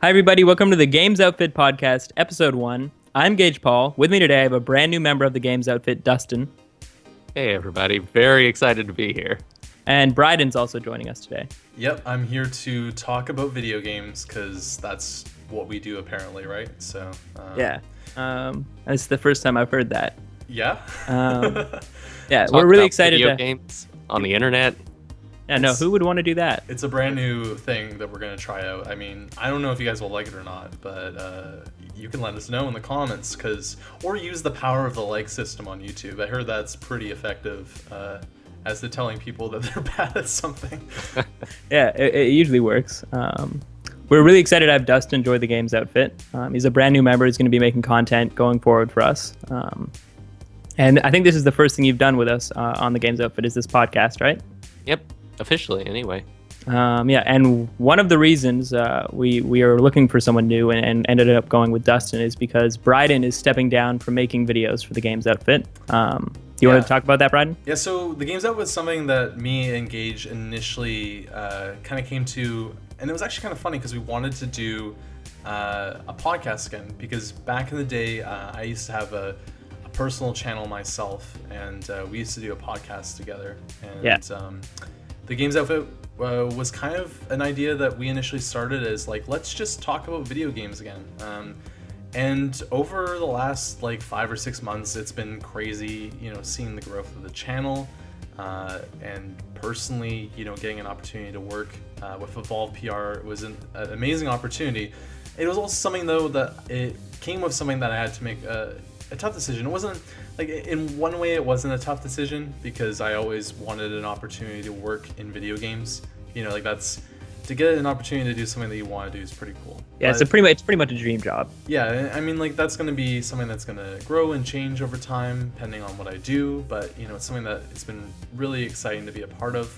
Hi, everybody. Welcome to the Games Outfit Podcast, Episode 1. I'm Gage Paul. With me today, I have a brand new member of the Games Outfit, Dustin. Hey, everybody. Very excited to be here. And Bryden's also joining us today. Yep, I'm here to talk about video games because that's what we do apparently, right? So yeah, it's the first time I've heard that. Yeah. Yeah, we're really excited. Video games on the internet. Yeah, no, who would want to do that? It's a brand new thing that we're going to try out. I mean, I don't know if you guys will like it or not, but you can let us know in the comments, or use the power of the like system on YouTube. I heard that's pretty effective as to telling people that they're bad at something. Yeah, it usually works. We're really excited to have Dustin join the Games Outfit. He's a brand new member. He's going to be making content going forward for us. And I think this is the first thing you've done with us on the Games Outfit is this podcast, right? Yep. Officially, anyway. Yeah, and one of the reasons we are looking for someone new and ended up going with Dustin is because Bryden is stepping down from making videos for the Games Outfit. Do you want to talk about that, Bryden? Yeah, so the Games Outfit was something that me and Gage initially kind of came to, and it was actually kind of funny because we wanted to do a podcast again, because back in the day, I used to have a personal channel myself, and we used to do a podcast together. And yeah. The Games Outfit was kind of an idea that we initially started as like, let's just talk about video games again. And over the last like 5 or 6 months, it's been crazy, seeing the growth of the channel, and personally, getting an opportunity to work with Evolve PR was an amazing opportunity. It was also something though that it came with something that I had to make a tough decision. It wasn't like, in one way it wasn't a tough decision because I always wanted an opportunity to work in video games. That's, to get an opportunity to do something that you want to do is pretty cool. Yeah, it's pretty much a dream job. Yeah, I mean, like, that's going to be something that's going to grow and change over time depending on what I do, but it's something that it's been really exciting to be a part of.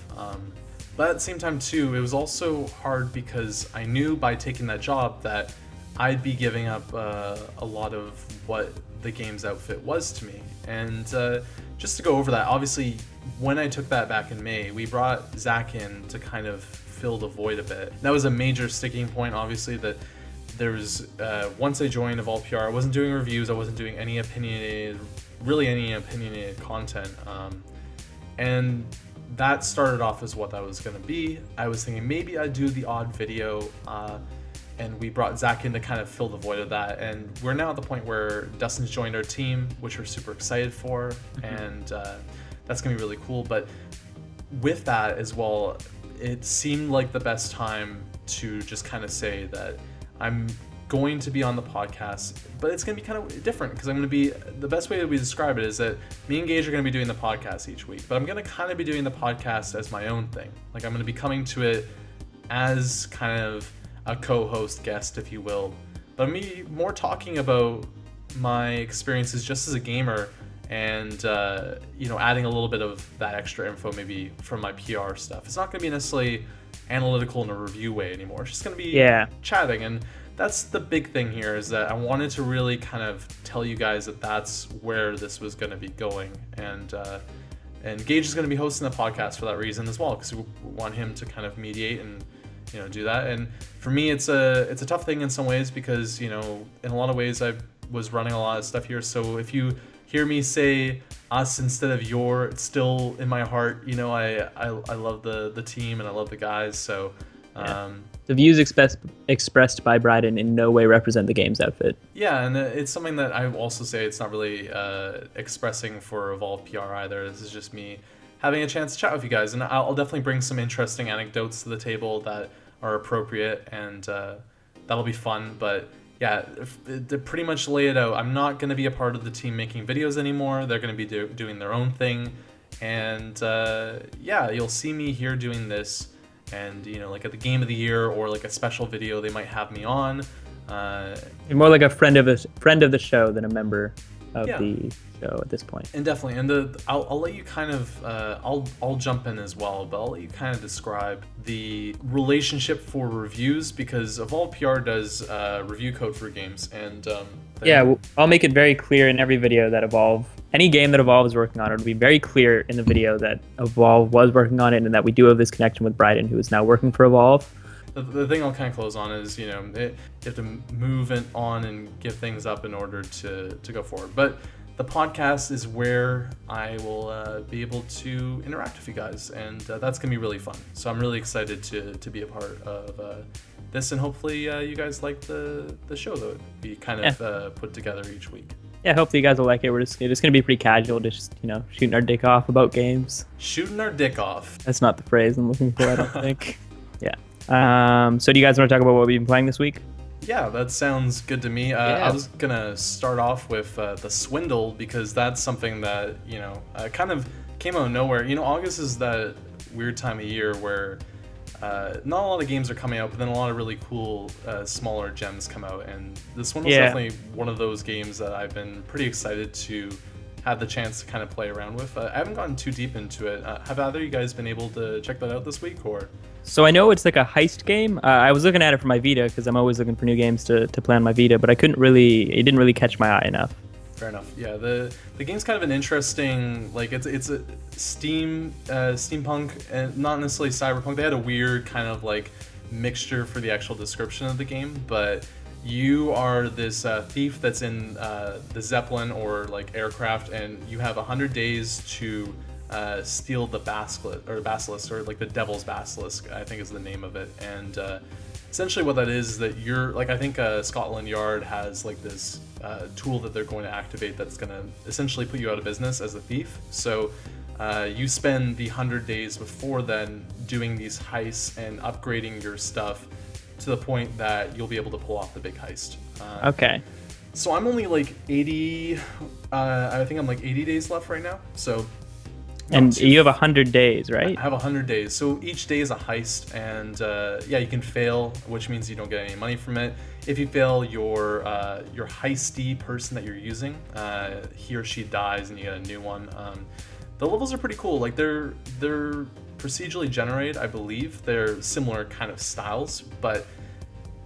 But at the same time too, it was also hard because I knew by taking that job that I'd be giving up a lot of what the Games Outfit was to me. And just to go over that, obviously, when I took that back in May, we brought Zach in to kind of fill the void a bit. That was a major sticking point, obviously, that there was, once I joined Evolve PR, I wasn't doing reviews, I wasn't doing any opinionated content. And that started off as what that was going to be. I was thinking maybe I'd do the odd video, and we brought Zach in to kind of fill the void of that. And we're now at the point where Dustin's joined our team, which we're super excited for, and that's gonna be really cool. But with that as well, it seemed like the best time to just kind of say that I'm going to be on the podcast, but it's gonna be kind of different because I'm gonna be, the best way that we describe it is that me and Gage are gonna be doing the podcast each week, but I'm gonna kind of be doing the podcast as my own thing. Like, I'm gonna be coming to it as kind of a co-host guest, if you will, but me more talking about my experiences just as a gamer, and adding a little bit of that extra info maybe from my PR stuff. It's not going to be necessarily analytical in a review way anymore. It's just going to be chatting, and that's the big thing here, is that I wanted to really kind of tell you guys that that's where this was going to be going, and Gage is going to be hosting the podcast for that reason as well, because we want him to kind of mediate and do that. And for me, it's a tough thing in some ways because in a lot of ways I was running a lot of stuff here. So if you hear me say us instead of your, it's still in my heart. I love the team and I love the guys. So the views expressed by Bryden in no way represent the Games Outfit. Yeah, and it's something that I also say it's not really expressing for Evolve PR either. This is just me having a chance to chat with you guys, and I'll definitely bring some interesting anecdotes to the table that are appropriate, and that'll be fun. But yeah, to pretty much lay it out, I'm not going to be a part of the team making videos anymore. They're going to be doing their own thing, and yeah, you'll see me here doing this, and like at the Game of the Year or like a special video, they might have me on. You're more like a friend of the show than a member of the show at this point. And definitely, and I'll let you kind of I'll jump in as well, but I'll let you kind of describe the relationship for reviews, because Evolve PR does review code for games, and yeah, I'll make it very clear in every video that any game that Evolve is working on, it'll be very clear in the video that Evolve was working on it, and that we do have this connection with Bryden, who is now working for Evolve. the thing I'll kind of close on is, you have to move it on and give things up in order to go forward. But the podcast is where I will be able to interact with you guys, and that's gonna be really fun. So I'm really excited to be a part of this, and hopefully you guys like the show that we kind of put together each week. Yeah, hopefully you guys will like it. It's gonna be pretty casual, just shooting our dick off about games. Shooting our dick off. That's not the phrase I'm looking for, I don't think. Yeah. So do you guys want to talk about what we've been playing this week? Yeah, that sounds good to me. I was gonna start off with the Swindle, because that's something that kind of came out of nowhere. August is that weird time of year where not a lot of games are coming out, but then a lot of really cool smaller gems come out, and the Swindle is definitely one of those games that I've been pretty excited to have the chance to kind of play around with. I haven't gotten too deep into it. Have either of you guys been able to check that out this week, or? So I know it's like a heist game. I was looking at it for my Vita because I'm always looking for new games to play on my Vita, but it didn't really catch my eye enough. Fair enough. Yeah, the game's kind of an interesting, like it's a steampunk and not necessarily cyberpunk. They had a weird kind of like mixture for the actual description of the game, but you are this thief that's in the Zeppelin or like aircraft, and you have 100 days to steal the basilisk, or like the devil's basilisk, I think is the name of it. And essentially what that is that you're like, I think Scotland Yard has like this tool that they're going to activate that's going to essentially put you out of business as a thief. So you spend the 100 days before then doing these heists and upgrading your stuff to the point that you'll be able to pull off the big heist. Okay. So I'm only like 80, I think I'm like 80 days left right now. So. And you have 100 days, right? I have 100 days. So each day is a heist, and yeah, you can fail, which means you don't get any money from it. If you fail, your heisty person that you're using, he or she dies, and you get a new one. The levels are pretty cool. Like they're procedurally generated, I believe. They're similar kind of styles, but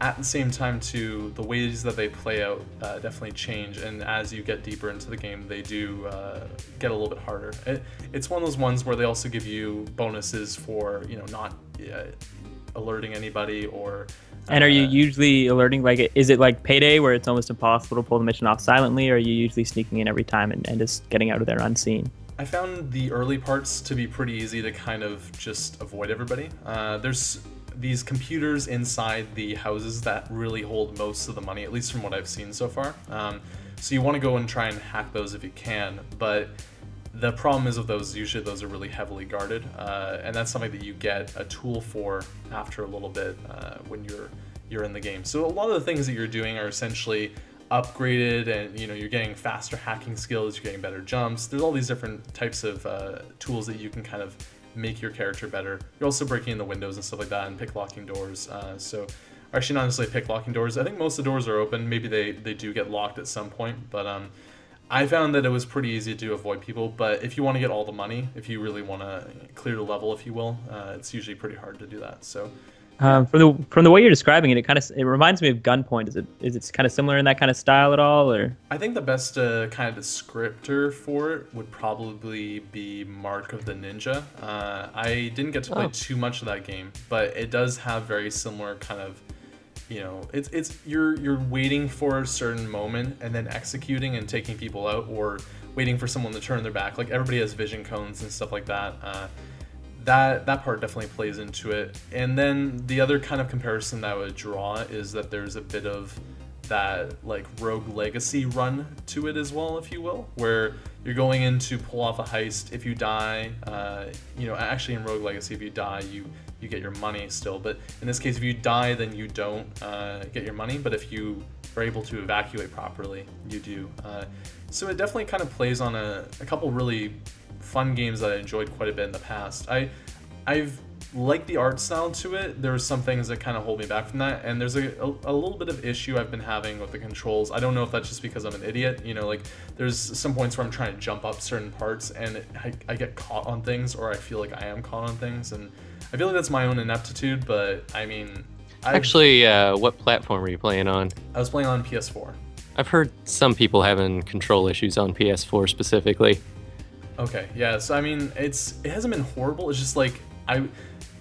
at the same time too, the ways that they play out definitely change, and as you get deeper into the game, they do get a little bit harder. It's one of those ones where they also give you bonuses for not alerting anybody, or and are you usually alerting, like, is it like Payday where it's almost impossible to pull the mission off silently, or are you usually sneaking in every time and just getting out of there unseen? I found the early parts to be pretty easy to kind of just avoid everybody. There's these computers inside the houses that really hold most of the money, at least from what I've seen so far. So you want to go and try and hack those if you can, but the problem is with those, usually those are really heavily guarded, and that's something that you get a tool for after a little bit when you're in the game. So a lot of the things that you're doing are essentially upgraded, and you're getting faster hacking skills, you're getting better jumps. There's all these different types of tools that you can kind of make your character better. You're also breaking in the windows and stuff like that, and pick-locking doors. So actually not necessarily pick-locking doors. I think most of the doors are open. Maybe they do get locked at some point, but I found that it was pretty easy to avoid people. But if you want to get all the money, if you really want to clear the level, if you will, it's usually pretty hard to do that. So from the way you're describing it, it reminds me of Gunpoint. Is it kind of similar in that kind of style at all, or? I think the best kind of descriptor for it would probably be Mark of the Ninja. I didn't get to play too much of that game, but it does have very similar kind of, it's you're waiting for a certain moment and then executing and taking people out, or waiting for someone to turn their back. Like everybody has vision cones and stuff like that. That part definitely plays into it. And then the other kind of comparison that I would draw is that there's a bit of that like Rogue Legacy run to it as well, if you will, where you're going in to pull off a heist. If you die, actually in Rogue Legacy, if you die, you get your money still. But in this case, if you die, then you don't get your money. But if you are able to evacuate properly, you do. So it definitely kind of plays on a couple really fun games that I enjoyed quite a bit in the past. I've liked the art style to it. There's some things that kind of hold me back from that, and there's a little bit of issue I've been having with the controls. I don't know if that's just because I'm an idiot, like there's some points where I'm trying to jump up certain parts and I get caught on things, or I feel like I am caught on things, and I feel like that's my own ineptitude. But I mean, actually, what platform were you playing on? I was playing on PS4. I've heard some people having control issues on PS4 specifically. Okay, yeah, so I mean, it hasn't been horrible. It's just like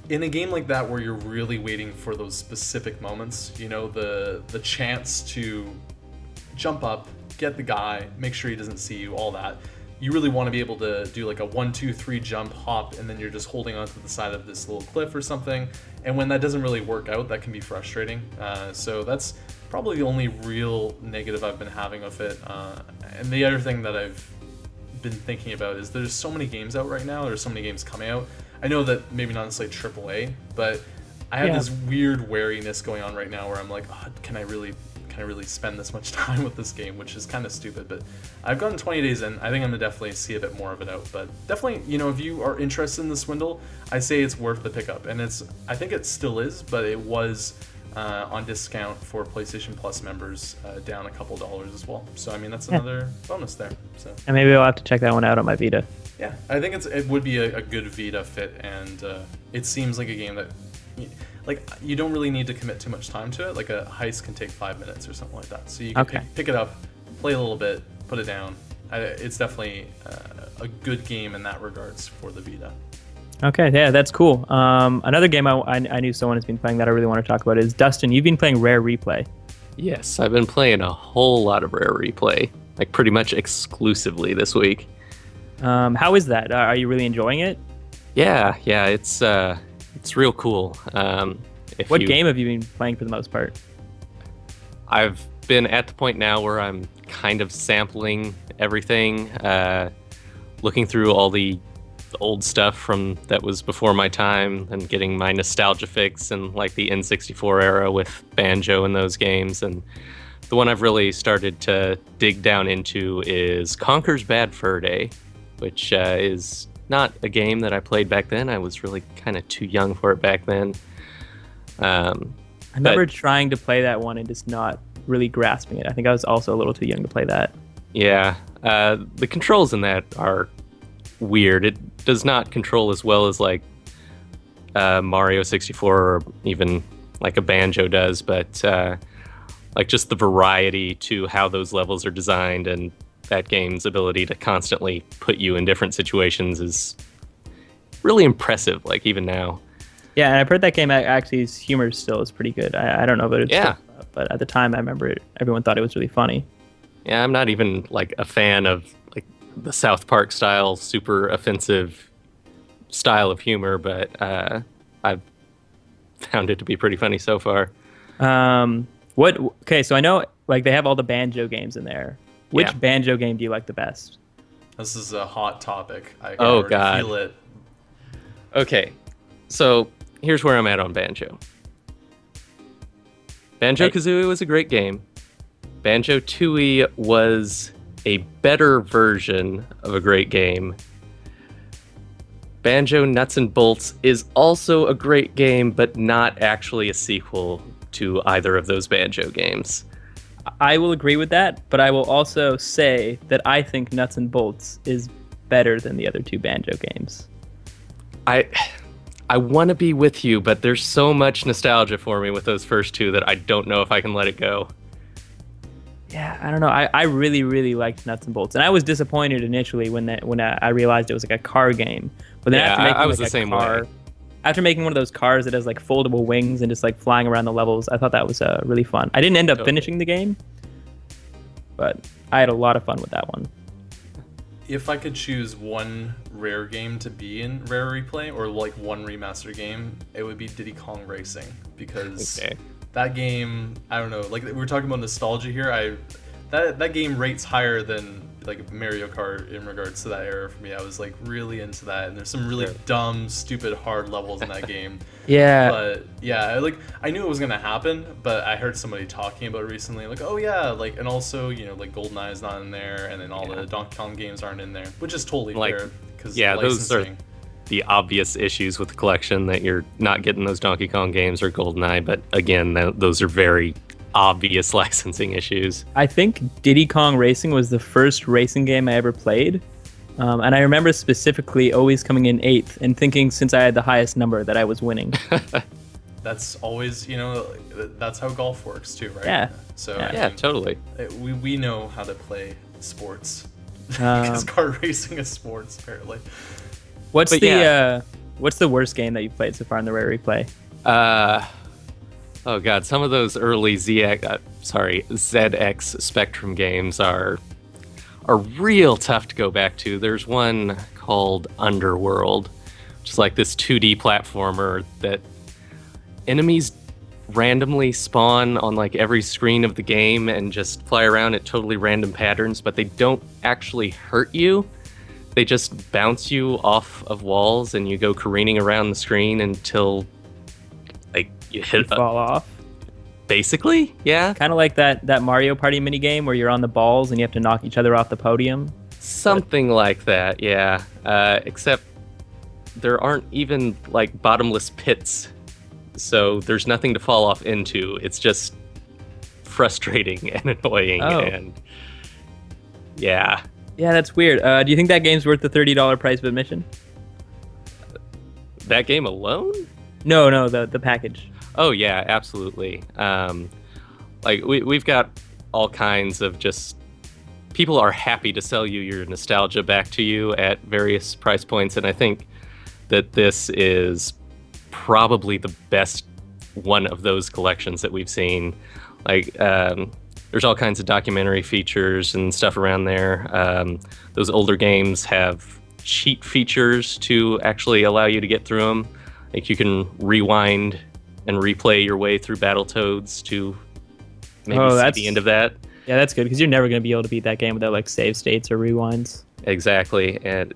in a game like that where you're really waiting for those specific moments, you know, the chance to jump up, get the guy, make sure he doesn't see you, all that. You really want to be able to do like a 1, 2, 3 jump, hop, and then you're just holding onto the side of this little cliff or something. And when that doesn't really work out, that can be frustrating. So that's probably the only real negative I've been having with it. And the other thing that I've been thinking about is there's so many games out right now. There's so many games coming out. I know that maybe not necessarily AAA, but I have this weird wariness going on right now where I'm like, oh, can I really spend this much time with this game, which is kind of stupid. But I've gotten 20 days in. I think I'm gonna definitely see a bit more of it out. But definitely, you know, if you are interested in the Swindle, I say it's worth the pickup. And I think it still is, but it was on discount for PlayStation Plus members, down a couple dollars as well. So I mean, that's another bonus there. So and maybe I'll have to check that one out on my Vita. Yeah, I think it would be a good Vita fit, and it seems like a game that, like, you don't really need to commit too much time to it. Like a heist can take 5 minutes or something like that. So you can pick it up, play a little bit, put it down. It's definitely a good game in that regards for the Vita. Okay, yeah, that's cool. Another game I knew someone has been playing that I really want to talk about is Dustin. You've been playing Rare Replay. Yes, I've been playing a whole lot of Rare Replay, like pretty much exclusively this week. How is that? Are you really enjoying it? Yeah, it's real cool. What game have you been playing for the most part? I've been at the point now where I'm kind of sampling everything, looking through all the old stuff from that was before my time and getting my nostalgia fix and like the N64 era with Banjo and those games. And the one I've really started to dig down into is Conker's Bad Fur Day, which is not a game that I played back then. I was really kind of too young for it back then. I remember trying to play that one and just not really grasping it. I think I was also a little too young to play that. Yeah, the controls in that are weird. It does not control as well as like Mario 64 or even like a Banjo does, but like just the variety to how those levels are designed and that game's ability to constantly put you in different situations is really impressive, like even now. Yeah, and I've heard that game actually humor still is pretty good. I don't know about it. Yeah. Still, but at the time I remember everyone thought it was really funny. Yeah, I'm not even like a fan of like the South Park style, super offensive style of humor, but I've found it to be pretty funny so far. Okay, so I know like they have all the Banjo games in there. Which Banjo game do you like the best? This is a hot topic. I can God. feel it. Okay, so here's where I'm at on Banjo. Banjo-Kazooie was a great game. Banjo-Tooie was a better version of a great game. Banjo Nuts and Bolts is also a great game, but not actually a sequel to either of those Banjo games. I will agree with that, but I will also say that I think Nuts and Bolts is better than the other two Banjo games. I want to be with you, but there's so much nostalgia for me with those first two that I don't know if I can let it go. Yeah, I don't know. I really, really liked Nuts and Bolts, and I was disappointed initially when I realized it was like a car game. But then after making I was like the same way. After making one of those cars that has like foldable wings and just like flying around the levels, I thought that was really fun. I didn't end up finishing the game, but I had a lot of fun with that one. If I could choose one Rare game to be in Rare Replay, or like one remastered game, it would be Diddy Kong Racing, because that game, I don't know, like we were talking about nostalgia here, that game rates higher than like Mario Kart in regards to that era for me. I was like really into that, and there's some really dumb, stupid, hard levels in that game. Yeah. But yeah, like I knew it was gonna happen, but I heard somebody talking about it recently, like, oh yeah, like, and also, you know, like GoldenEye is not in there, and then all the Donkey Kong games aren't in there, which is totally fair, because those are the obvious issues with the collection, that you're not getting those Donkey Kong games or GoldenEye, but again, those are very obvious licensing issues. I think Diddy Kong Racing was the first racing game I ever played, and I remember specifically always coming in 8th and thinking since I had the highest number that I was winning. That's always, you know, that's how golf works too, right? Yeah. So yeah, totally. We know how to play sports because car racing is sports apparently. What's the What's the worst game that you've played so far in the Rare Replay? Oh god, some of those early ZX Spectrum games are real tough to go back to. There's one called Underworld, which is like this 2D platformer that enemies randomly spawn on like every screen of the game and just fly around at totally random patterns, but they don't actually hurt you. They just bounce you off of walls and you go careening around the screen until like you Fall off. Basically, yeah. Kind of like that Mario Party minigame where you're on the balls and you have to knock each other off the podium. Something like that, yeah. Except there aren't even like bottomless pits, so there's nothing to fall off into. It's just frustrating and annoying, and yeah. Yeah, that's weird. Do you think that game's worth the $30 price of admission? That game alone? No, the package. Oh yeah, absolutely. Like we've got all kinds of just people are happy to sell you your nostalgia back to you at various price points, and I think that this is probably the best one of those collections that we've seen. Like there's all kinds of documentary features and stuff around there. Those older games have cheat features to actually allow you to get through them. Like you can rewind and replay your way through Battletoads to maybe see the end of that. Yeah, that's good, because you're never going to be able to beat that game without like save states or rewinds. Exactly, and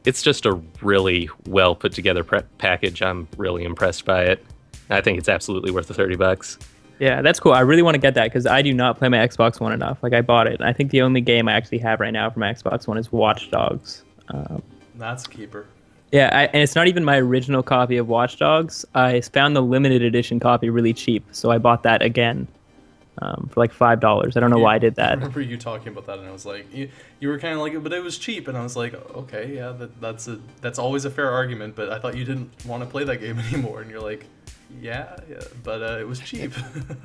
it's just a really well put together package. I'm really impressed by it. I think it's absolutely worth the $30. Yeah, that's cool. I really want to get that because I do not play my Xbox One enough. Like I bought it. I think the only game I actually have right now for my Xbox One is Watch Dogs. That's a keeper. Yeah, and it's not even my original copy of Watch Dogs. I found the limited edition copy really cheap, so I bought that again for like $5. I don't know why I did that. I remember you talking about that, and I was like, you were kind of like, but it was cheap, and I was like, okay, yeah, that's always a fair argument, but I thought you didn't want to play that game anymore, and you're like, yeah, but it was cheap.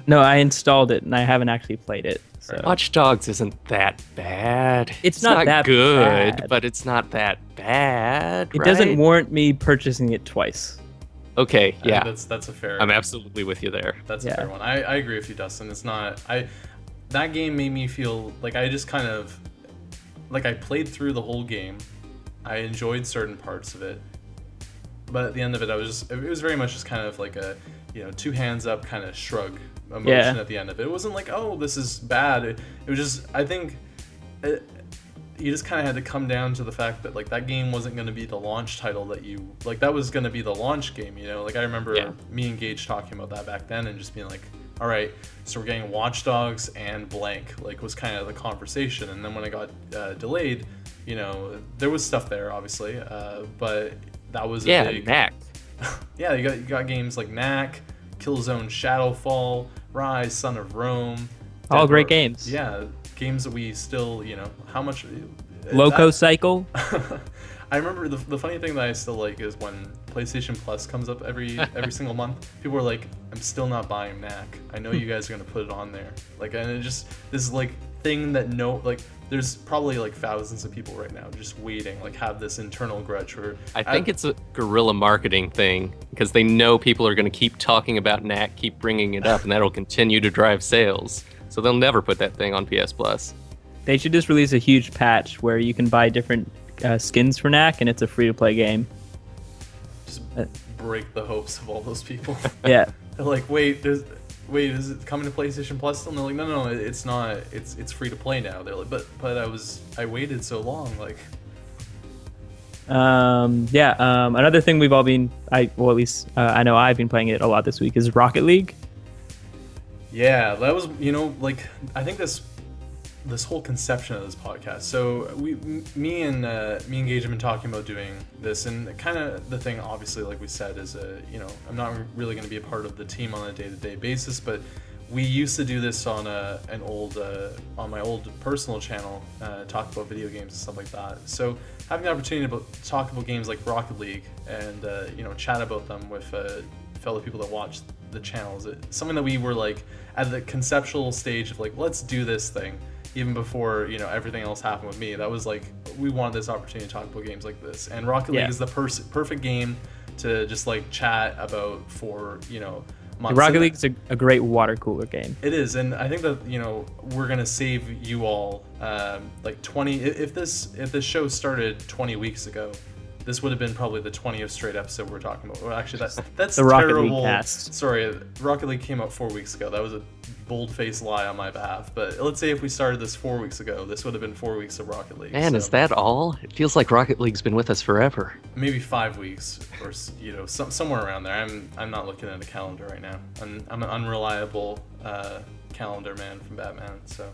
No, I installed it, and I haven't actually played it. So. Watch Dogs isn't that bad. It's not that good, bad. but it's not that bad. It doesn't warrant me purchasing it twice. Okay, yeah, that's a fair. I'm absolutely with you there. That's a fair one. I agree with you, Dustin. It's not. That game made me feel like I just kind of like I played through the whole game. I enjoyed certain parts of it, but at the end of it, it was very much just kind of like a two hands up kind of shrug emotion at the end of it. It wasn't like, oh, this is bad. It was just, I think you just kind of had to come down to the fact that like that game wasn't going to be the launch title that you like. That was going to be the launch game, Like I remember me and Gage talking about that back then and just being like, all right, so we're getting Watch Dogs and blank, like was kind of the conversation. And then when it got delayed, there was stuff there obviously, but that was a big Knack. Yeah, you got games like Knack, Killzone Shadowfall, Rise, Son of Rome. All great games. Yeah, games that we still, how much... Loco Cycle. I remember the funny thing that I still like is when PlayStation Plus comes up every single month, people are like, I'm still not buying Knack. I know you guys are going to put it on there. Like, and it just, this is like thing that there's probably like thousands of people right now just waiting, like have this internal grudge for. I think it's a guerrilla marketing thing because they know people are going to keep talking about Knack, keep bringing it up, and that'll continue to drive sales. So they'll never put that thing on PS Plus. They should just release a huge patch where you can buy different skins for Knack, and it's a free-to-play game. Just break the hopes of all those people. Yeah. They're like, wait, is it coming to PlayStation Plus still? And they're like, no, it's not. It's free to play now. They're like, but I waited so long, like. Another thing we've all been, I know I've been playing it a lot this week is Rocket League. Yeah, that was, I think this whole conception of this podcast. So me and Gage have been talking about doing this, and kind of the thing, obviously, like we said, is I'm not really going to be a part of the team on a day-to-day basis, but we used to do this on on my old personal channel, talk about video games and stuff like that. So having the opportunity to talk about games like Rocket League and chat about them with fellow people that watch the channels, it's something that we were like at the conceptual stage of like, let's do this thing. Even before everything else happened with me, that was like we wanted this opportunity to talk about games like this, and Rocket League is the perfect game to just like chat about for months. Rocket League's a great water cooler game. It is, and I think that we're gonna save you all like 20. If this show started 20 weeks ago, this would have been probably the 20th straight episode we're talking about. Well, actually, that's the terrible. Rocket League cast. Sorry, Rocket League came out 4 weeks ago. That was a bold-faced lie on my behalf. But let's say if we started this 4 weeks ago, this would have been 4 weeks of Rocket League. Man, is that all? It feels like Rocket League's been with us forever. Maybe 5 weeks, or somewhere around there. I'm not looking at a calendar right now. I'm an unreliable calendar man from Batman. So.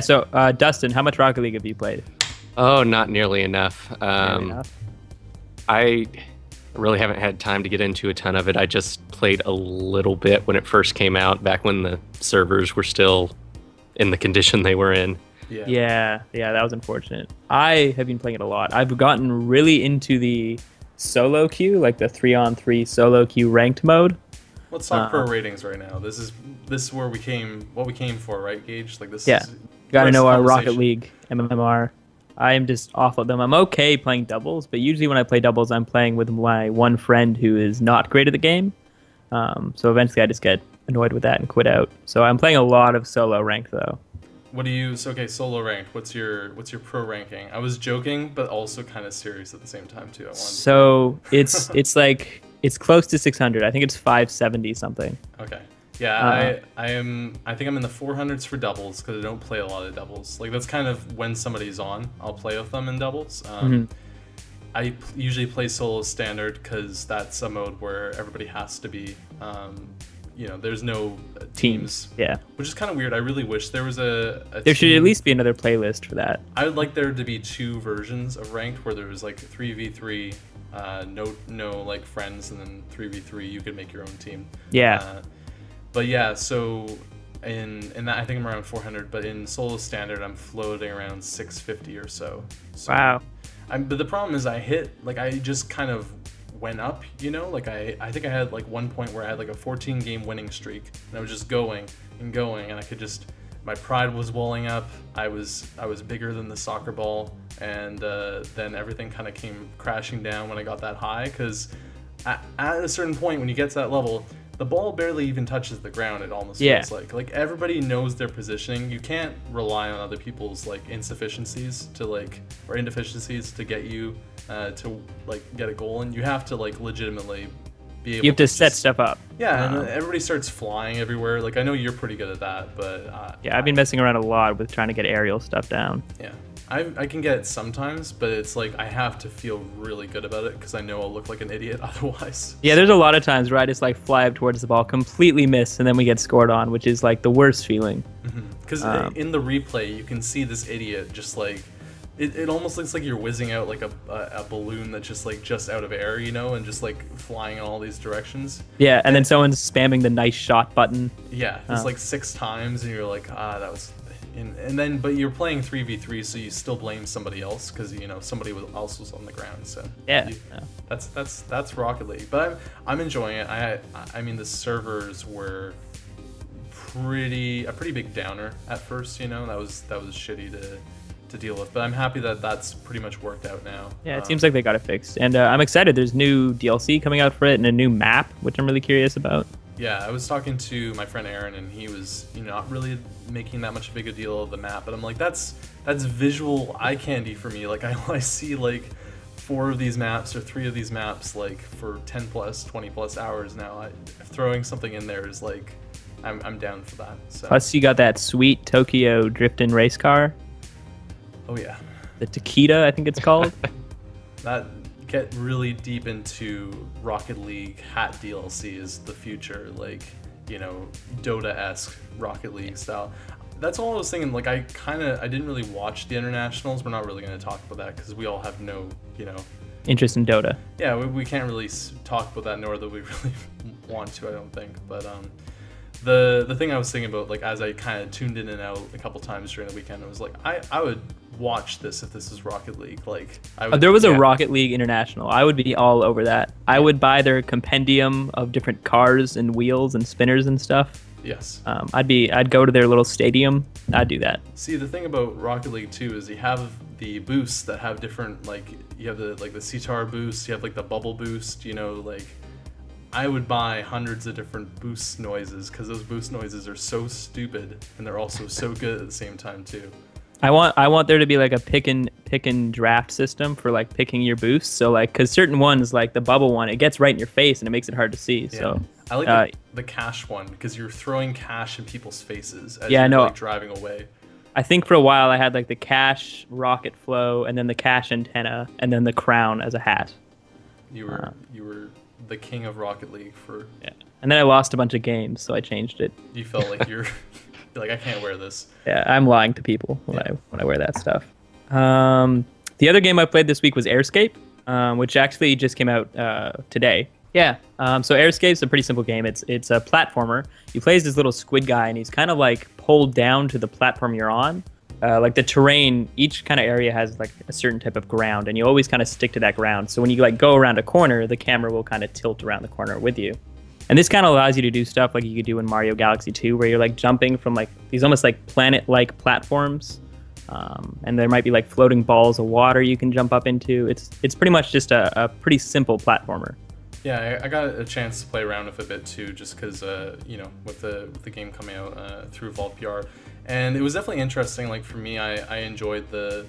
So Dustin, how much Rocket League have you played? Oh, not nearly enough. I really haven't had time to get into a ton of it. I just played a little bit when it first came out, back when the servers were still in the condition they were in. Yeah, that was unfortunate. I have been playing it a lot. I've gotten really into the solo queue, like the 3-on-3 solo queue ranked mode. Let's talk pro ratings right now. This is where we came for, right, Gage? Like this. Yeah, gotta know our Rocket League MMR. I am just awful at them. I'm okay playing doubles, but usually when I play doubles, I'm playing with my one friend who is not great at the game. So eventually I just get annoyed with that and quit out. So I'm playing a lot of solo ranked though. What do you? So okay, solo ranked. What's your pro ranking? I was joking, but also kind of serious at the same time too. It's like it's close to 600. I think it's 570 something. Okay. Yeah, I think I'm in the 400s for doubles because I don't play a lot of doubles. Like that's kind of when somebody's on, I'll play with them in doubles. I usually play solo standard because that's a mode where everybody has to be. There's no teams. Yeah. Which is kind of weird. I really wish there was there should at least be another playlist for that. I would like there to be 2 versions of ranked where there's like 3v3, no like friends, and then 3v3 you could make your own team. Yeah. But yeah, so in that I think I'm around 400, but in solo standard I'm floating around 650 or so. Wow. But the problem is I just kind of went up, like I think I had like one point where I had like a 14 game winning streak and I was just going and I could just, my pride was welling up. I was bigger than the soccer ball, and then everything kind of came crashing down when I got that high, because at a certain point when you get to that level, the ball barely even touches the ground. It almost feels like everybody knows their positioning. You can't rely on other people's like inefficiencies to get you to like get a goal, and you have to like legitimately be able. You have to set stuff up. Yeah, and everybody starts flying everywhere. Like I know you're pretty good at that, but I've been messing around a lot with trying to get aerial stuff down. Yeah. I can get it sometimes, but it's like I have to feel really good about it because I know I'll look like an idiot otherwise. Yeah, there's a lot of times where I just like fly up towards the ball, completely miss, and then we get scored on, which is like the worst feeling. Because in the replay, you can see this idiot just like, it almost looks like you're whizzing out like a balloon that's just out of air, and just like flying in all these directions. Yeah, and then someone's spamming the nice shot button. Yeah, it's like 6 times, and you're like, that was... And then, but you're playing 3v3, so you still blame somebody else because somebody else was on the ground. So that's Rocket League. But I'm enjoying it. I mean, the servers were a pretty big downer at first. That was shitty to deal with. But I'm happy that that's pretty much worked out now. Yeah, it seems like they got it fixed, and I'm excited. There's new DLC coming out for it and a new map, which I'm really curious about. Yeah, I was talking to my friend Aaron, and he was, not really making that much big a deal of the map. But I'm like, that's visual eye candy for me. Like, I see like 4 of these maps or 3 of these maps like for 10 plus, 20 plus hours now. Throwing something in there is like, I'm down for that. So. Plus, you got that sweet Tokyo drift-in race car. Oh yeah. The Takeda, I think it's called. That. Get really deep into Rocket League hat DLC is the future, like Dota-esque Rocket League style. That's all I was thinking. Like I didn't really watch the internationals. We're not really going to talk about that because we all have no interest in Dota. Yeah, we can't really talk about that, nor that we really want to, I don't think. But the thing I was thinking about, like as I kind of tuned in and out a couple times during the weekend, I was like, I would watch this if this is Rocket League. Like there was a Rocket League International, I would be all over that. I would buy their compendium of different cars and wheels and spinners and stuff. Yes. I'd go to their little stadium. I'd do that. See, the thing about Rocket League too is you have the boosts that have different, like you have the sitar boost, you have like the bubble boost. You know, like I would buy hundreds of different boost noises because those boost noises are so stupid and they're also so good at the same time too. I want there to be like a pick and draft system for like picking your boosts. So like, because certain ones like the bubble one, it gets right in your face and it makes it hard to see. Yeah. So I like the cash one because you're throwing cash in people's faces as Yeah, I you're know. like driving away. I think for a while I had like the cash rocket flow and then the cash antenna and then the crown as a hat. You were the king of Rocket League for. Yeah. And then I lost a bunch of games, so I changed it. You felt like you're like, I can't wear this. Yeah, I'm lying to people when I wear that stuff. The other game I played this week was Airscape, which actually just came out today. Yeah. So Airscape's a pretty simple game. It's a platformer. You play as this little squid guy, and he's kind of like pulled down to the platform you're on. Like the terrain, each kind of area has like a certain type of ground, and you always kind of stick to that ground. So when you like go around a corner, the camera will kind of tilt around the corner with you. And this kind of allows you to do stuff like you could do in Mario Galaxy 2, where you're like jumping from like these almost like planet-like platforms. And there might be like floating balls of water you can jump up into. It's pretty much just a pretty simple platformer. Yeah, I got a chance to play around with it a bit too, just because you know, with the game coming out through Vault PR, and it was definitely interesting. Like for me, I enjoyed the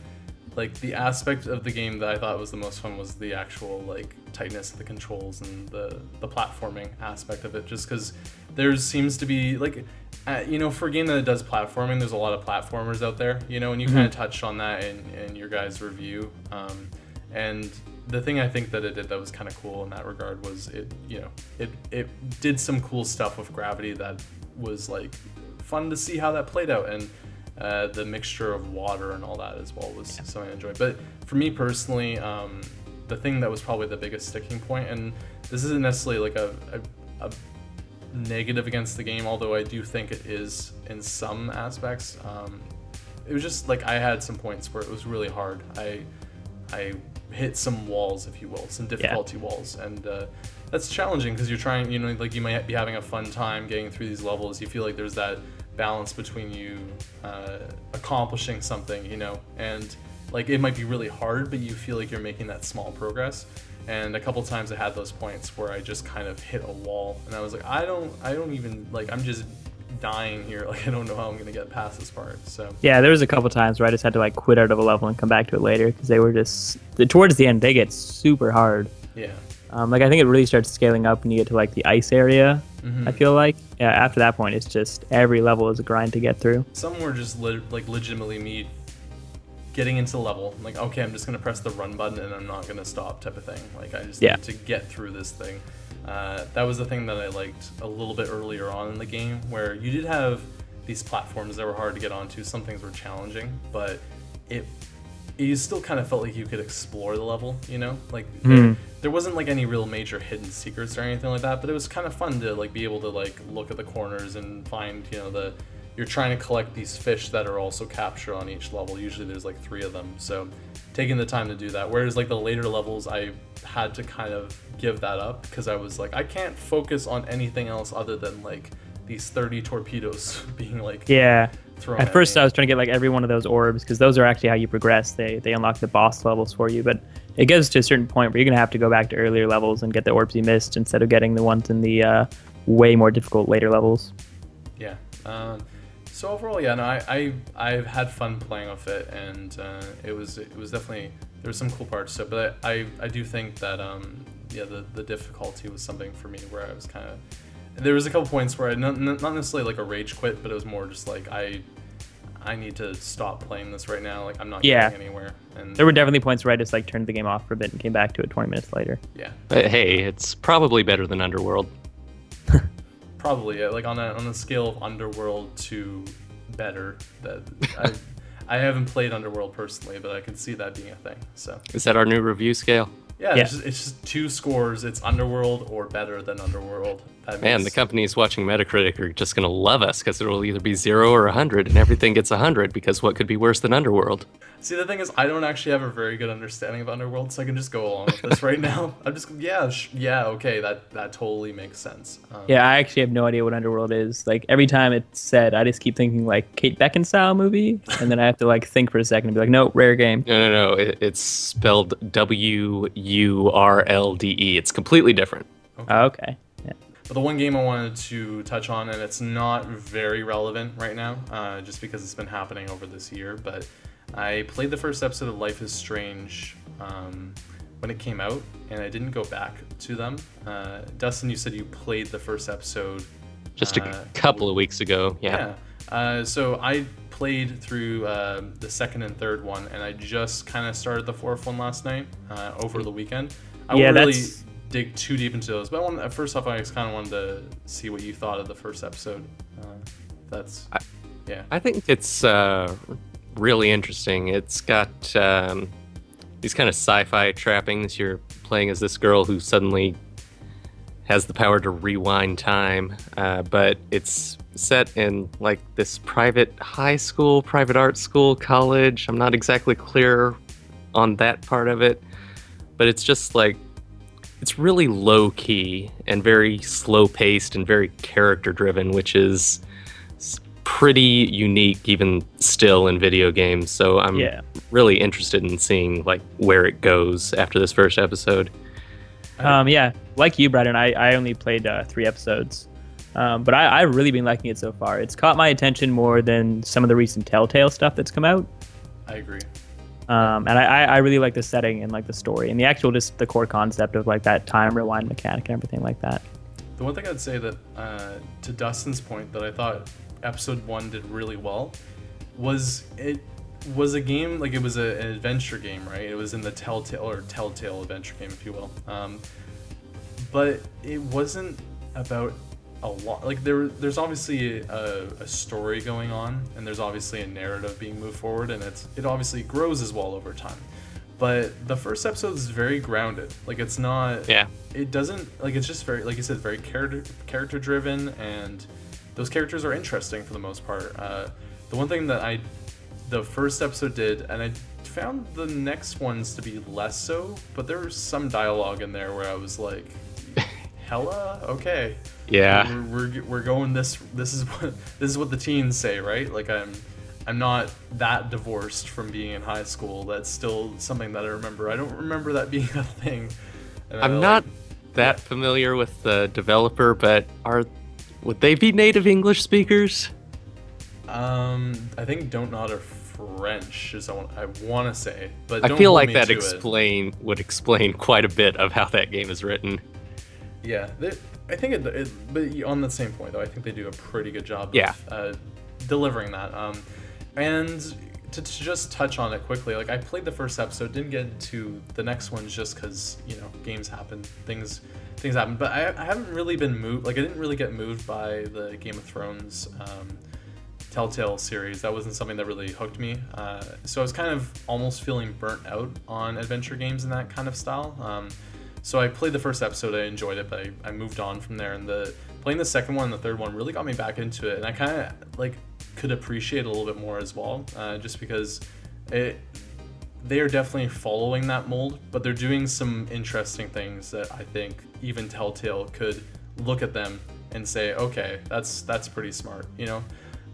aspect of the game that I thought was the most fun was the actual like tightness of the controls and the platforming aspect of it. Just because there seems to be like you know, for a game that does platforming, there's a lot of platformers out there. You know, and you kind of touched on that in your guys' review. And the thing I think that it did that was kind of cool in that regard was it did some cool stuff with gravity that was like fun to see how that played out, and the mixture of water and all that as well was something I enjoyed. But for me personally, the thing that was probably the biggest sticking point, and this isn't necessarily like a negative against the game, although I do think it is in some aspects, it was just like I had some points where it was really hard. I hit some walls, if you will, some difficulty walls, and that's challenging because you're trying, you know, like you might be having a fun time getting through these levels. You feel like there's that balance between you accomplishing something, you know, and like it might be really hard, but you feel like you're making that small progress. And a couple times I had those points where I just kind of hit a wall, and I was like, I don't even like, I'm just dying here. Like I don't know how I'm gonna get past this part. So yeah, there was a couple times where I just had to like quit out of a level and come back to it later because they were just towards the end they get super hard. Yeah. Like I think it really starts scaling up when you get to like the ice area. I feel like after that point it's just every level is a grind to get through. Some were just legitimately me getting into the level, like okay, I'm just gonna press the run button and I'm not gonna stop type of thing. Like I just need to get through this thing. That was the thing that I liked a little bit earlier on in the game, where you did have these platforms that were hard to get onto. Some things were challenging, but you still kind of felt like you could explore the level, you know? Like there wasn't like any real major hidden secrets or anything like that, but it was kind of fun to like be able to like look at the corners and find, you know, you're trying to collect these fish that are also captured on each level. Usually there's like 3 of them, so taking the time to do that. Whereas like the later levels, I had to kind of give that up because I was like, I can't focus on anything else other than like these 30 torpedoes being like thrown at first me. I was trying to get like every one of those orbs because those are actually how you progress. They unlock the boss levels for you, but it gets to a certain point where you're gonna have to go back to earlier levels and get the orbs you missed instead of getting the ones in the way more difficult later levels. Yeah. So overall, yeah, no, I've had fun playing with it, and it was definitely, there were some cool parts to it, but I do think that the difficulty was something for me where I was kind of, there was a couple points where I not necessarily like a rage quit, but it was more just like I need to stop playing this right now. Like I'm not getting anywhere. And there were definitely points where I just like turned the game off for a bit and came back to it 20 minutes later. Yeah. But hey, it's probably better than Underworld. Probably, yeah, like on a scale of Underworld to better. That I haven't played Underworld personally, but I can see that being a thing. So is that our new review scale? Yeah. It's just 2 scores. It's Underworld or better than Underworld. Man, the companies watching Metacritic are just going to love us because it will either be 0 or 100, and everything gets 100 because what could be worse than Underworld? See, the thing is, I don't actually have a very good understanding of Underworld, so I can just go along with this right now. I'm just, yeah, okay, that totally makes sense. Yeah, I actually have no idea what Underworld is. Like, every time it's said, I just keep thinking, like, Kate Beckinsale movie, and then I have to, like, think for a second and be like, no, rare game. No. It's spelled Wurlde. It's completely different. Okay. Yeah. But the one game I wanted to touch on, and it's not very relevant right now, just because it's been happening over this year, but I played the first episode of Life is Strange when it came out, and I didn't go back to them. Dustin, you said you played the first episode just a couple of weeks ago. Yeah. So I played through the second and third one, and I just kind of started the fourth one last night over the weekend. I won't really dig too deep into those, but first off, I just kind of wanted to see what you thought of the first episode. I think it's really interesting. It's got these kind of sci-fi trappings. You're playing as this girl who suddenly has the power to rewind time, but it's set in like this private high school, private art school, college. I'm not exactly clear on that part of it, but it's just like, it's really low key and very slow paced and very character driven, which is pretty unique even still in video games. So I'm really interested in seeing like where it goes after this first episode. Yeah, like you, Bryden, I only played 3 episodes, but I've really been liking it so far. It's caught my attention more than some of the recent Telltale stuff that's come out. I agree. And I really like the setting and like the story and the actual, just the core concept of like that time rewind mechanic and everything like that. The one thing I'd say that to Dustin's point that I thought episode 1 did really well was it was a game, like it was an adventure game, right? It was in the Telltale adventure game, if you will. But it wasn't about a lot, like there's obviously a story going on, and there's obviously a narrative being moved forward, and it obviously grows as well over time. But the first episode is very grounded. Like it's not, it doesn't, like it's just very, like you said, very character driven, and those characters are interesting for the most part. The one thing that the first episode did, and I found the next ones to be less so, but there was some dialogue in there where I was like, hella okay, yeah, we're going this is what the teens say, right? Like I'm not that divorced from being in high school. That's still something that I remember. I don't remember that being a thing. And I'm not that familiar with the developer, but would they be native English speakers? I think Don't Nod are French, is I want to say, but I feel like that would explain quite a bit of how that game is written. Yeah, I think but on the same point though, I think they do a pretty good job of delivering that. And to just touch on it quickly, like I played the first episode, didn't get into the next ones just because, you know, games happen, things happen. But I haven't really been moved. Like I didn't really get moved by the Game of Thrones Telltale series. That wasn't something that really hooked me. So I was kind of almost feeling burnt out on adventure games in that kind of style. So I played the first episode, I enjoyed it, but I moved on from there. And playing the second one and the third one really got me back into it, and I kind of like could appreciate it a little bit more as well, just because they are definitely following that mold, but they're doing some interesting things that I think even Telltale could look at them and say, okay, that's pretty smart, you know.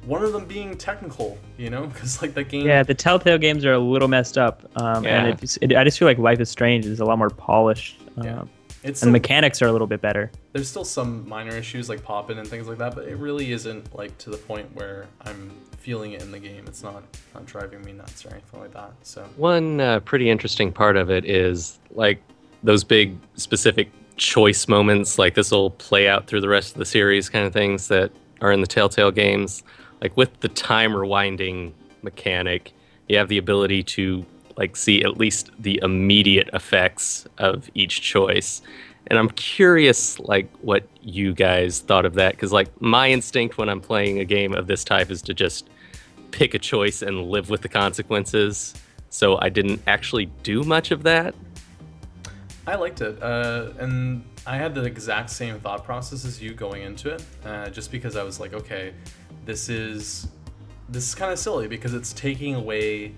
One of them being technical, you know, because like that game. Yeah, the Telltale games are a little messed up, and I just feel like Life is Strange is a lot more polished. And the mechanics are a little bit better. There's still some minor issues like popping and things like that, but it really isn't like to the point where I'm feeling it in the game. It's not driving me nuts or anything like that. So one pretty interesting part of it is like those big specific choice moments, like this will play out through the rest of the series kind of things that are in the Telltale games. Like with the time rewinding mechanic, you have the ability to like see at least the immediate effects of each choice. And I'm curious like what you guys thought of that, because like my instinct when I'm playing a game of this type is to just pick a choice and live with the consequences. So I didn't actually do much of that. I liked it, and I had the exact same thought process as you going into it, just because I was like, okay, this is kind of silly because it's taking away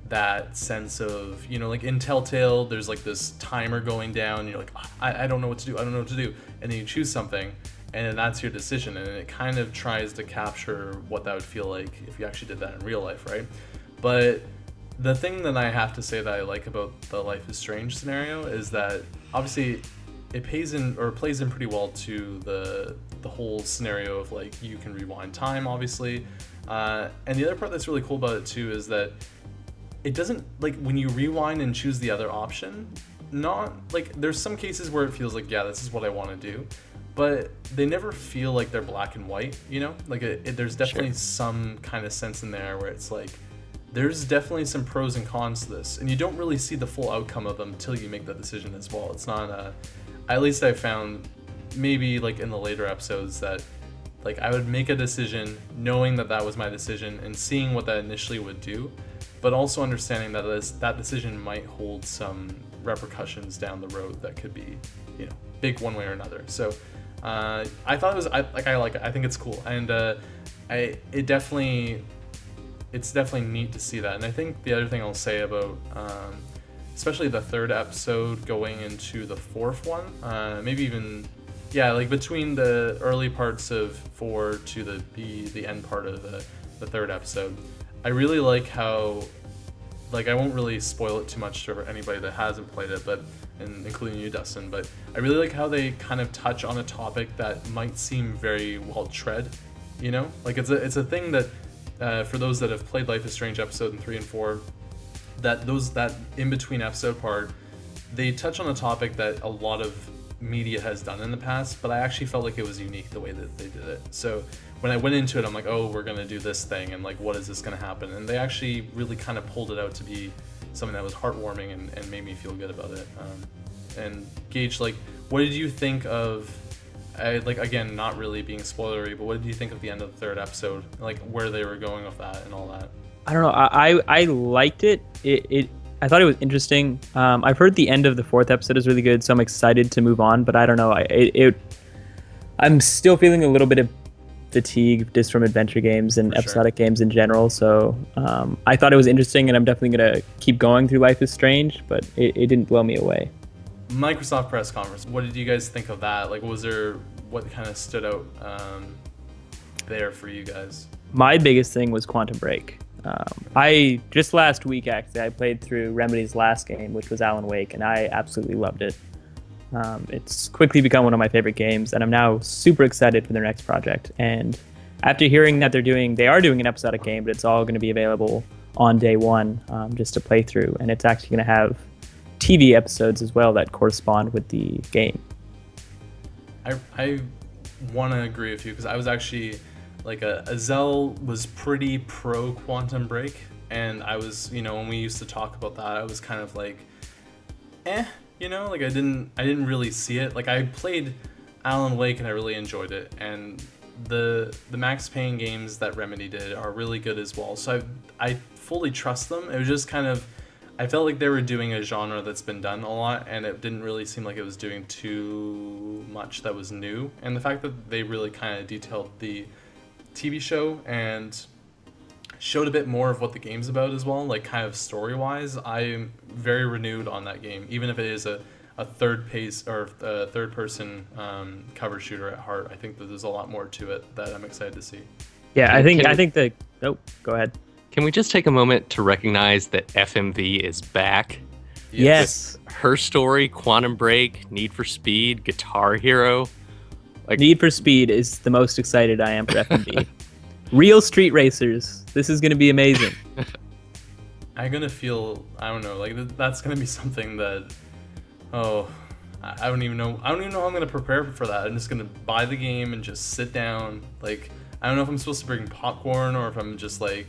that sense of, you know, like in Telltale, there's like this timer going down, and you're like, I don't know what to do, and then you choose something, and then that's your decision, and it kind of tries to capture what that would feel like if you actually did that in real life, right? But the thing that I have to say that I like about the Life is Strange scenario is that obviously it plays in pretty well to the whole scenario of like you can rewind time, obviously, and the other part that's really cool about it too is that it doesn't, like, when you rewind and choose the other option, not like, there's some cases where it feels like, yeah, this is what I want to do, but they never feel like they're black and white, you know, like there's definitely some kind of sense in there where it's like there's definitely some pros and cons to this, and you don't really see the full outcome of them until you make that decision as well. It's not at least I found maybe like in the later episodes that like I would make a decision knowing that that was my decision and seeing what that initially would do, but also understanding that that decision might hold some repercussions down the road that could be, you know, big one way or another. So I thought it was, I like it. I think it's cool, and it's definitely neat to see that. And I think the other thing I'll say about especially the third episode going into the fourth one, maybe even, yeah, like between the early parts of 4 to the end part of the third episode, I really like how, like, I won't really spoil it too much for anybody that hasn't played it, but including you, Dustin, but I really like how they kind of touch on a topic that might seem very well tread, you know, like it's a thing that for those that have played Life is Strange episode 3 and 4, that in between episode part, they touch on a topic that a lot of media has done in the past, but I actually felt like it was unique the way that they did it. So when I went into it, I'm like, oh, we're gonna do this thing, and like, what is this gonna happen? And they actually really kind of pulled it out to be something that was heartwarming and made me feel good about it. And Gage, like, what did you think of, like, again, not really being spoilery, but what did you think of the end of the third episode, like where they were going with that and all that? I don't know. I liked it. I thought it was interesting. I've heard the end of the fourth episode is really good, so I'm excited to move on. But I don't know. I'm still feeling a little bit of fatigue just from adventure games and episodic games in general. So I thought it was interesting, and I'm definitely gonna keep going through Life is Strange. But it didn't blow me away. Microsoft press conference. What did you guys think of that? Like, what kind of stood out there for you guys? My biggest thing was Quantum Break. I just last week actually I played through Remedy's last game, which was Alan Wake, and I absolutely loved it. It's quickly become one of my favorite games, and I'm now super excited for their next project. And after hearing that they are doing an episodic game, but it's all going to be available on day one, just to play through, and it's actually going to have TV episodes as well that correspond with the game. I want to agree with you, because I was actually like Azel was pretty pro Quantum Break, and I was, you know, when we used to talk about that, I was kind of like, you know, like I didn't really see it. Like, I played Alan Wake and I really enjoyed it, and the Max Payne games that Remedy did are really good as well. So I fully trust them. It was just kind of, I felt like they were doing a genre that's been done a lot, and it didn't really seem like it was doing too much that was new. And the fact that they really kind of detailed the TV show and showed a bit more of what the game's about as well, like kind of story-wise, I'm very renewed on that game, even if it is a third person cover shooter at heart. I think that there's a lot more to it that I'm excited to see. Yeah, oh, go ahead. Can we just take a moment to recognize that FMV is back? Yes. With Her Story, Quantum Break, Need for Speed, Guitar Hero. Like, Need for Speed is the most excited I am for FMV. Real street racers. This is going to be amazing. I'm going to feel, I don't know, like that's going to be something that, I don't even know how I'm going to prepare for that. I'm just going to buy the game and just sit down. Like, I don't know if I'm supposed to bring popcorn, or if I'm just going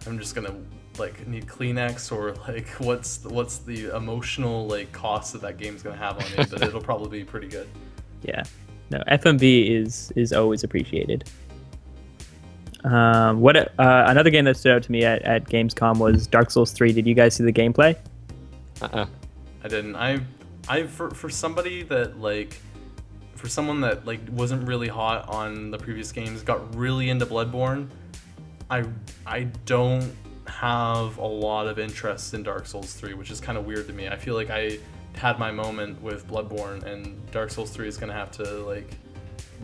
to like need Kleenex, or like what's the emotional like cost that game's going to have on me, but it'll probably be pretty good. Yeah. No, FMV is always appreciated. Another game that stood out to me at Gamescom was Dark Souls 3. Did you guys see the gameplay? I didn't. I For somebody that like, for someone that like wasn't really hot on the previous games, got really into Bloodborne, I don't have a lot of interest in Dark Souls 3, which is kind of weird to me. I feel like I had my moment with Bloodborne, and Dark Souls 3 is gonna have to like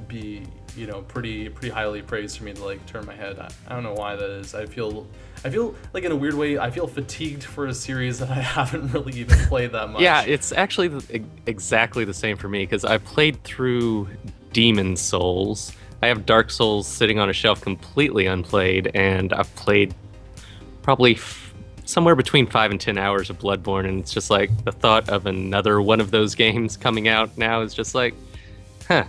be, you know, pretty highly praised for me to like turn my head. I don't know why that is. I feel like, in a weird way, I feel fatigued for a series that I haven't really even played that much. Yeah, it's actually exactly the same for me, because I played through Demon Souls. I have Dark Souls sitting on a shelf completely unplayed, and I've played probably somewhere between 5 and 10 hours of Bloodborne, and it's just like the thought of another one of those games coming out now is just like, huh,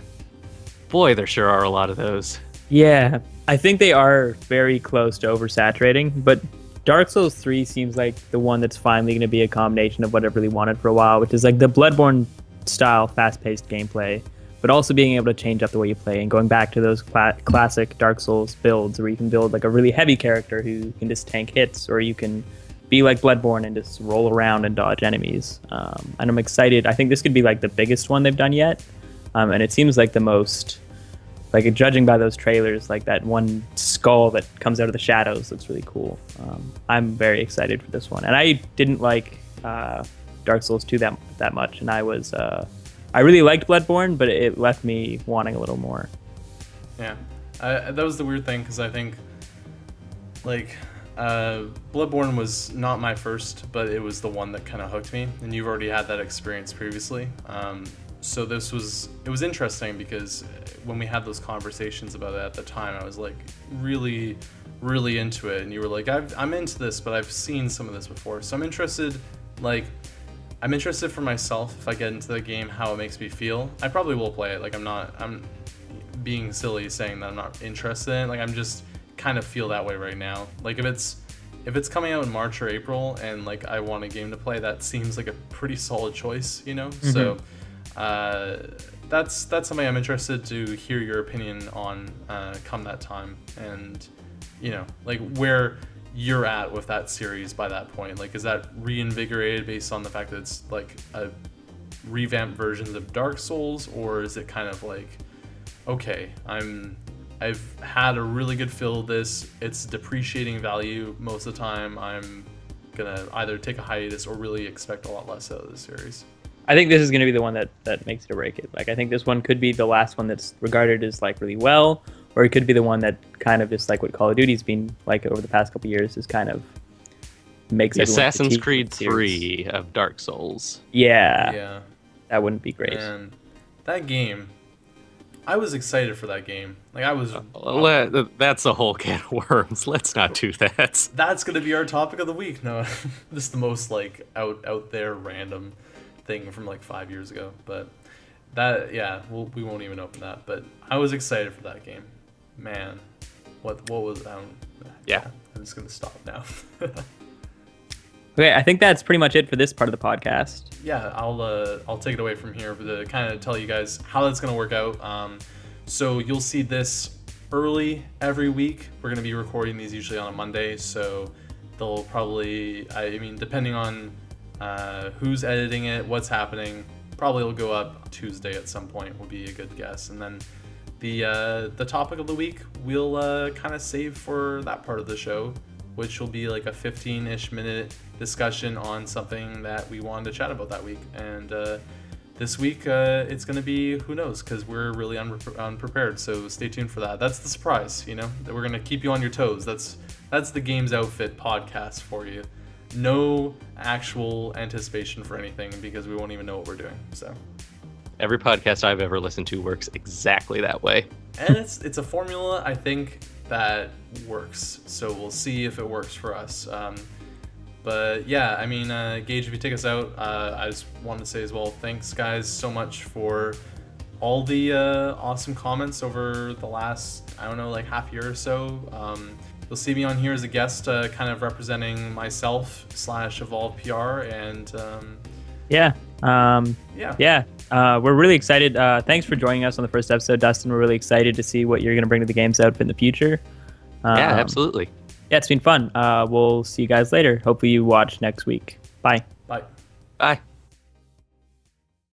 boy, there sure are a lot of those. Yeah, I think they are very close to oversaturating, but Dark Souls 3 seems like the one that's finally going to be a combination of what I've really wanted for a while, which is like the Bloodborne style, fast-paced gameplay, but also being able to change up the way you play and going back to those classic Dark Souls builds where you can build like a really heavy character who can just tank hits, or you can be like Bloodborne and just roll around and dodge enemies. And I'm excited. I think this could be like the biggest one they've done yet. And it seems like the most, like judging by those trailers, like that one skull that comes out of the shadows looks really cool. I'm very excited for this one. And I didn't like Dark Souls 2 that much, and I really liked Bloodborne, but it left me wanting a little more. Yeah, that was the weird thing, because I think like Bloodborne was not my first, but it was the one that kind of hooked me, and you've already had that experience previously. So it was interesting, because when we had those conversations about it at the time, I was like really into it, and you were like, I'm into this, but I've seen some of this before, so I'm interested for myself, if I get into the game, how it makes me feel. I probably will play it. Like, I'm being silly saying that I'm not interested in it. Like, I'm just kind of feel that way right now. Like, if it's coming out in March or April and like I want a game to play, that seems like a pretty solid choice, you know? Mm-hmm. So that's something I'm interested to hear your opinion on come that time, and you know, like where you're at with that series by that point. Like, is that reinvigorated based on the fact that it's like a revamped versions of Dark Souls, or is it kind of like, okay, I've had a really good feel of this, it's depreciating value most of the time, I'm gonna either take a hiatus or really expect a lot less out of the series? I think this is going to be the one that makes it or break it. Like, I think this one could be the last one that's regarded as like really well, or it could be the one that kind of just like what Call of Duty's been like over the past couple of years, is kind of makes Assassin's Creed 3 of Dark Souls. Yeah, that wouldn't be great. And that game, I was excited for that game. Like, I was. That's a whole can of worms. Let's not do that. That's gonna be our topic of the week. No, this is the most like out there random thing from like 5 years ago, but that, yeah, we won't even open that. But I was excited for that game, man. What was yeah, I'm just gonna stop now. Okay, I think that's pretty much it for this part of the podcast. Yeah, I'll take it away from here to kind of tell you guys how that's gonna work out. So you'll see this early every week. We're gonna be recording these usually on a Monday, so they'll probably, I mean, depending on who's editing it, what's happening, probably will go up Tuesday at some point, would be a good guess. And then the topic of the week we'll kind of save for that part of the show, which will be like a 15-ish minute discussion on something that we wanted to chat about that week. And this week it's going to be, who knows, because we're really unprepared, so stay tuned for that. That's the surprise, you know, that we're going to keep you on your toes. That's the Games Outfit podcast for you. No actual anticipation for anything, because we won't even know what we're doing. So every podcast I've ever listened to works exactly that way, and it's a formula I think that works, so we'll see if it works for us. But yeah, I mean, Gage, if you take us out, I just wanted to say as well, thanks guys so much for all the awesome comments over the last, I don't know, like half year or so. You'll see me on here as a guest, kind of representing myself / Evolve PR, and we're really excited. Thanks for joining us on the first episode, Dustin. We're really excited to see what you're going to bring to the Games Outfit in the future. Yeah, absolutely. Yeah, it's been fun. We'll see you guys later. Hopefully you watch next week. Bye. Bye. Bye.